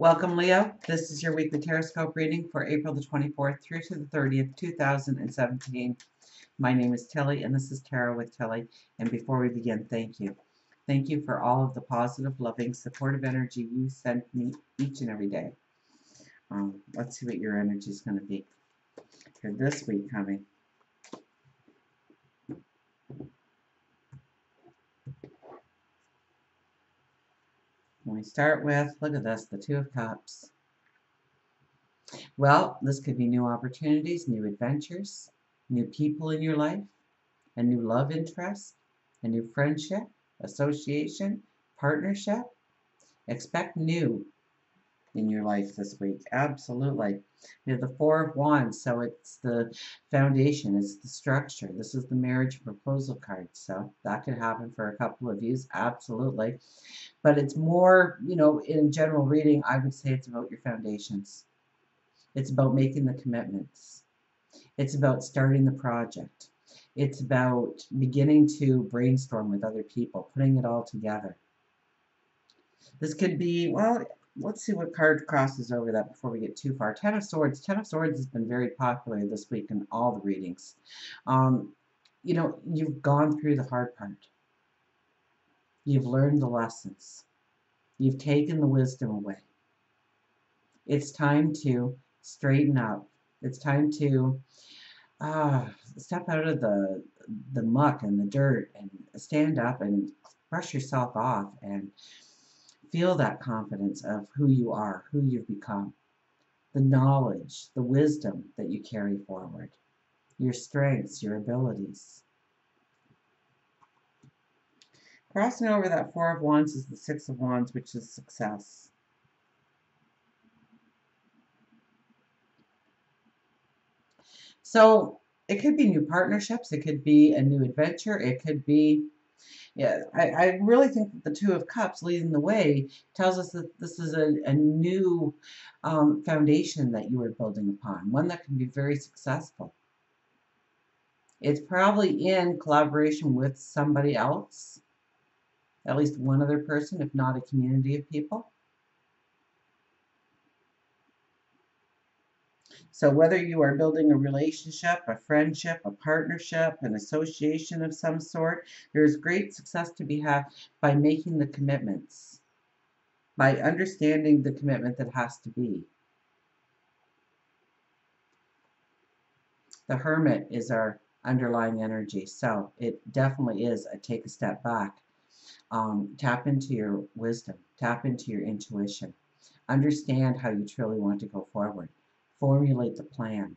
Welcome, Leo. This is your weekly Tarotscope reading for April the 24th through to the 30th, 2017. My name is Tilly, and this is Tarot with Tilly. And before we begin, thank you. Thank you for all of the positive, loving, supportive energy you send me each and every day. Let's see what your energy is going to be for this week coming. When we start with, look at this, the Two of Cups. Well, this could be new opportunities, new adventures, new people in your life, a new love interest, a new friendship, association, partnership. Expect new in your life this week. Absolutely. You have the Four of Wands, so it's the foundation, it's the structure. This is the marriage proposal card, so that could happen for a couple of you. Absolutely. But it's more, in general reading, I would say it's about your foundations. It's about making the commitments. It's about starting the project. It's about beginning to brainstorm with other people, putting it all together. This could be, well, let's see what card crosses over that before we get too far. Ten of Swords. Ten of Swords has been very popular this week in all the readings. You've gone through the hard part. You've learned the lessons. You've taken the wisdom away. It's time to straighten up. It's time to step out of the muck and the dirt and stand up and brush yourself off and feel that confidence of who you are, who you've become, the knowledge, the wisdom that you carry forward, your strengths, your abilities. Crossing over that Four of Wands is the Six of Wands, which is success. So it could be new partnerships, it could be a new adventure, it could be, yeah, I really think that the Two of Cups leading the way tells us that this is a new foundation that you are building upon, one that can be very successful. It's probably in collaboration with somebody else, at least one other person, if not a community of people. So whether you are building a relationship, a friendship, a partnership, an association of some sort, there is great success to be had by making the commitments, by understanding the commitment that has to be. The Hermit is our underlying energy, so it definitely is a take a step back. Tap into your wisdom, tap into your intuition, understand how you truly want to go forward. Formulate the plan.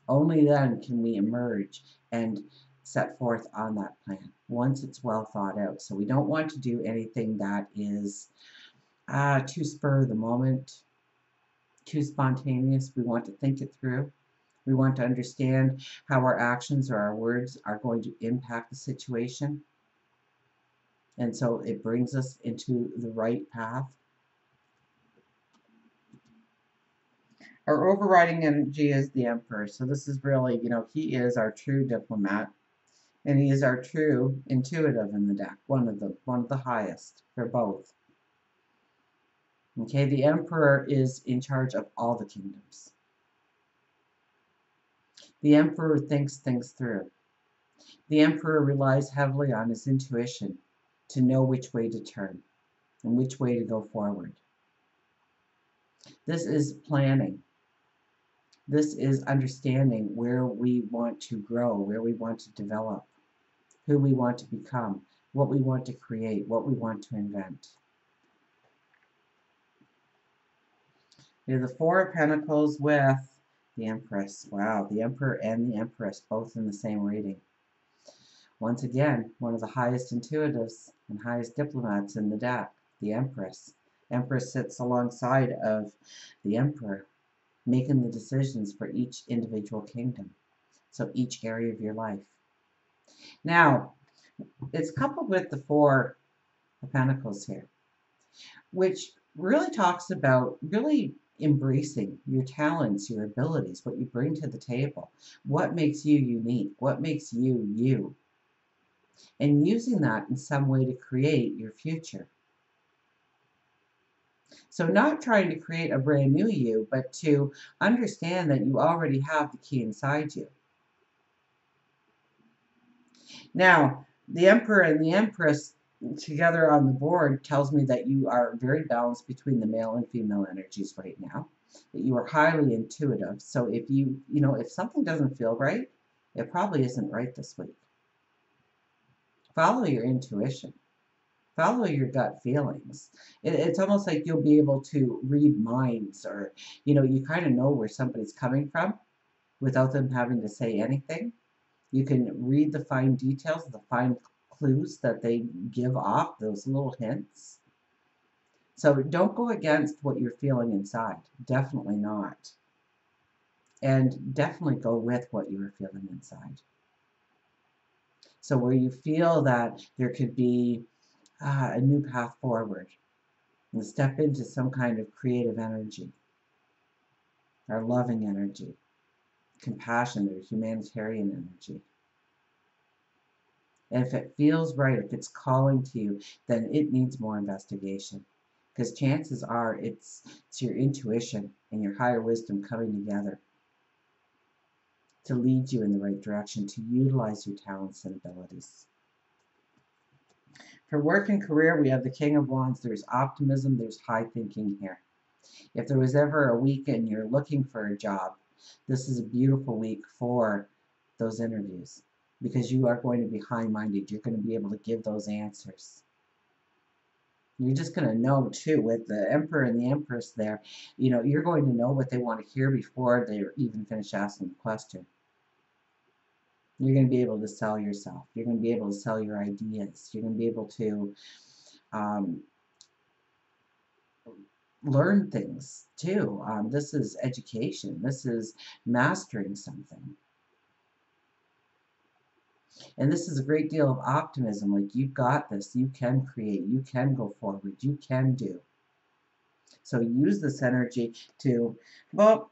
Only then can we emerge and set forth on that plan once it's well thought out. So we don't want to do anything that is too spur of the moment, too spontaneous. We want to think it through. We want to understand how our actions or our words are going to impact the situation. And so it brings us into the right path. Our overriding energy is the Emperor. So this is really, he is our true diplomat. And he is our true intuitive in the deck. One of the highest for both. Okay, the Emperor is in charge of all the kingdoms. The Emperor thinks things through. The Emperor relies heavily on his intuition to know which way to turn and which way to go forward. This is planning. This is understanding where we want to grow, where we want to develop, who we want to become, what we want to create, what we want to invent. We have the Four of Pentacles with the Empress. Wow, the Emperor and the Empress both in the same reading. Once again, one of the highest intuitives and highest diplomats in the deck, the Empress. Empress sits alongside of the Emperor, making the decisions for each individual kingdom. So each area of your life. Now, it's coupled with the Four of Pentacles here, which really talks about really embracing your talents, your abilities, what you bring to the table, what makes you unique, what makes you you, and using that in some way to create your future. So not trying to create a brand new you, but to understand that you already have the key inside you. Now, the Emperor and the Empress together on the board tells me that you are very balanced between the male and female energies right now, that you are highly intuitive. So if if something doesn't feel right, it probably isn't right this week. Follow your intuition. Follow your gut feelings. It's almost like you'll be able to read minds, or, you kind of know where somebody's coming from without them having to say anything. You can read the fine details, the fine clues that they give off, those little hints. So don't go against what you're feeling inside. Definitely not. And definitely go with what you are feeling inside. So where you feel that there could be a new path forward, and step into some kind of creative energy, or loving energy, compassion, or humanitarian energy. And if it feels right, if it's calling to you, then it needs more investigation. Because chances are it's your intuition and your higher wisdom coming together to lead you in the right direction, to utilize your talents and abilities. For work and career, we have the King of Wands. There's optimism, there's high thinking here. If there was ever a week and you're looking for a job, this is a beautiful week for those interviews, because you are going to be high-minded. You're going to be able to give those answers. You're just going to know, too, with the Emperor and the Empress there, you're going to know what they want to hear before they even finish asking the question. You're going to be able to sell yourself. You're going to be able to sell your ideas. You're going to be able to learn things, too. This is education. This is mastering something. And this is a great deal of optimism, like you've got this, you can create, you can go forward, you can do. So use this energy to, well,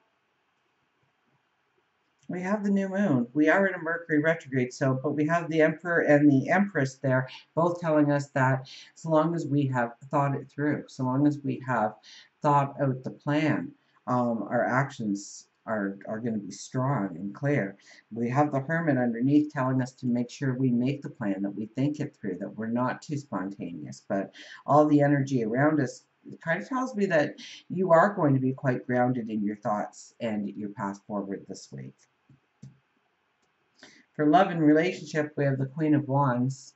we have the new moon. We are in a Mercury retrograde, but we have the Emperor and the Empress there, both telling us that so long as we have thought it through, so long as we have thought out the plan, our actions are going to be strong and clear. We have the Hermit underneath telling us to make sure we make the plan, that we think it through, that we're not too spontaneous. But all the energy around us kind of tells me that you are going to be quite grounded in your thoughts and your path forward this week. For love and relationship, we have the Queen of Wands.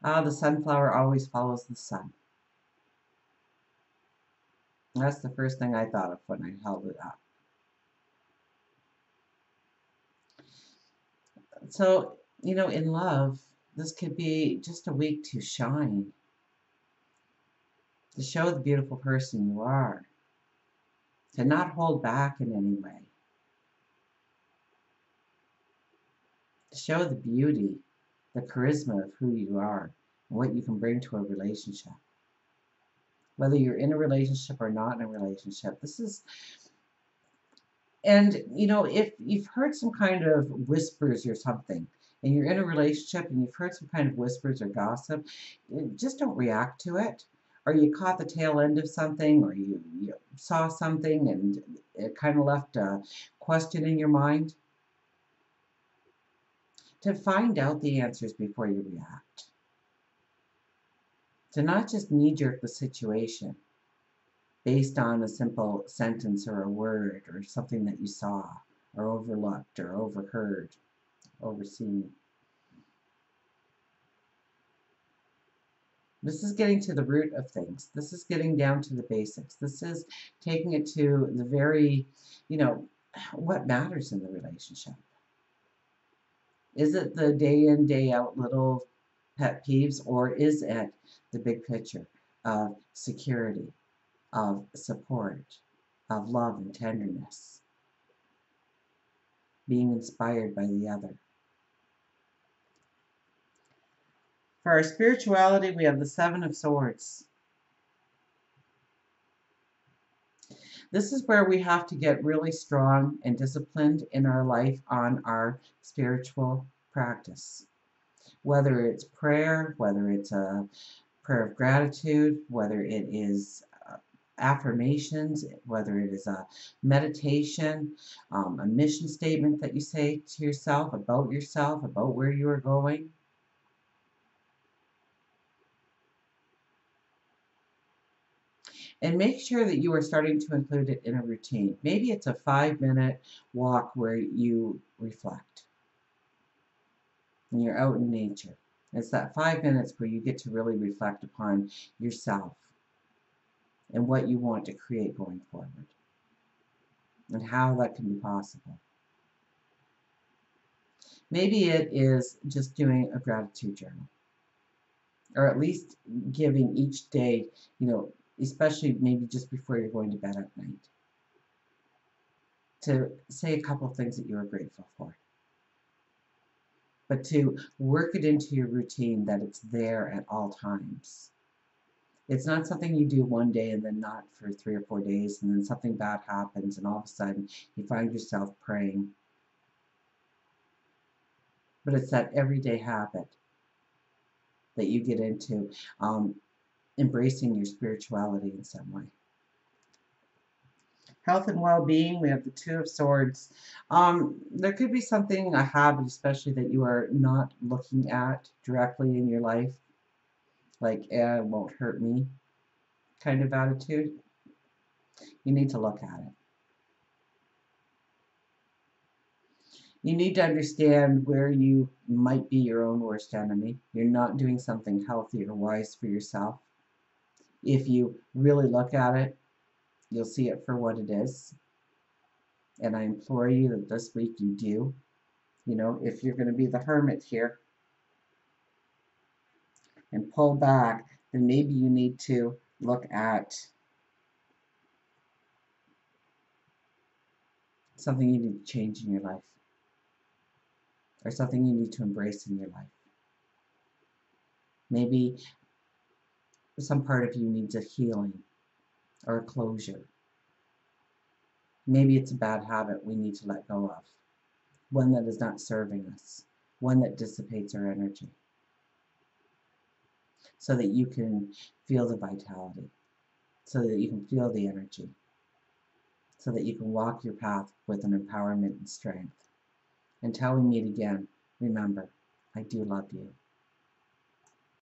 The sunflower always follows the sun. That's the first thing I thought of when I held it up. So, in love, this could be just a week to shine, to show the beautiful person you are, to not hold back in any way, to show the beauty, the charisma of who you are, and what you can bring to a relationship. Whether you're in a relationship or not in a relationship, this is, and if you've heard some kind of whispers or something, and you're in a relationship and you've heard some kind of whispers or gossip, just don't react to it. Or you caught the tail end of something, or you saw something and it kind of left a question in your mind. To find out the answers before you react. To not just knee-jerk the situation based on a simple sentence or a word or something that you saw or overlooked or overheard, overseen. This is getting to the root of things. This is getting down to the basics. This is taking it to the very, what matters in the relationship. Is it the day in, day out little pet peeves, or is it the big picture of security, of support, of love and tenderness, being inspired by the other? For our spirituality, we have the Seven of Swords. This is where we have to get really strong and disciplined in our life on our spiritual practice. Whether it's prayer, whether it's a prayer of gratitude, whether it is affirmations, whether it is a meditation, a mission statement that you say to yourself, about where you are going. And make sure that you are starting to include it in a routine. Maybe it's a 5-minute walk where you reflect and you're out in nature. It's that 5 minutes where you get to really reflect upon yourself and what you want to create going forward and how that can be possible. Maybe it is just doing a gratitude journal, or at least giving each day, especially maybe just before you're going to bed at night, to say a couple of things that you are grateful for. But to work it into your routine that it's there at all times. It's not something you do one day and then not for 3 or 4 days, and then something bad happens and all of a sudden you find yourself praying. But it's that everyday habit that you get into, embracing your spirituality in some way. Health and well-being, we have the Two of Swords. There could be something, a habit especially, that you are not looking at directly in your life, like, it won't hurt me kind of attitude. You need to look at it. You need to understand where you might be your own worst enemy. You're not doing something healthy or wise for yourself. If you really look at it, you'll see it for what it is. And I implore you that this week you do. If you're going to be the hermit here and pull back, then maybe you need to look at something you need to change in your life, or something you need to embrace in your life. Maybe some part of you needs a healing or a closure. Maybe it's a bad habit we need to let go of, one that is not serving us, one that dissipates our energy, so that you can feel the vitality, so that you can feel the energy, so that you can walk your path with an empowerment and strength. Until we meet again, remember, I do love you.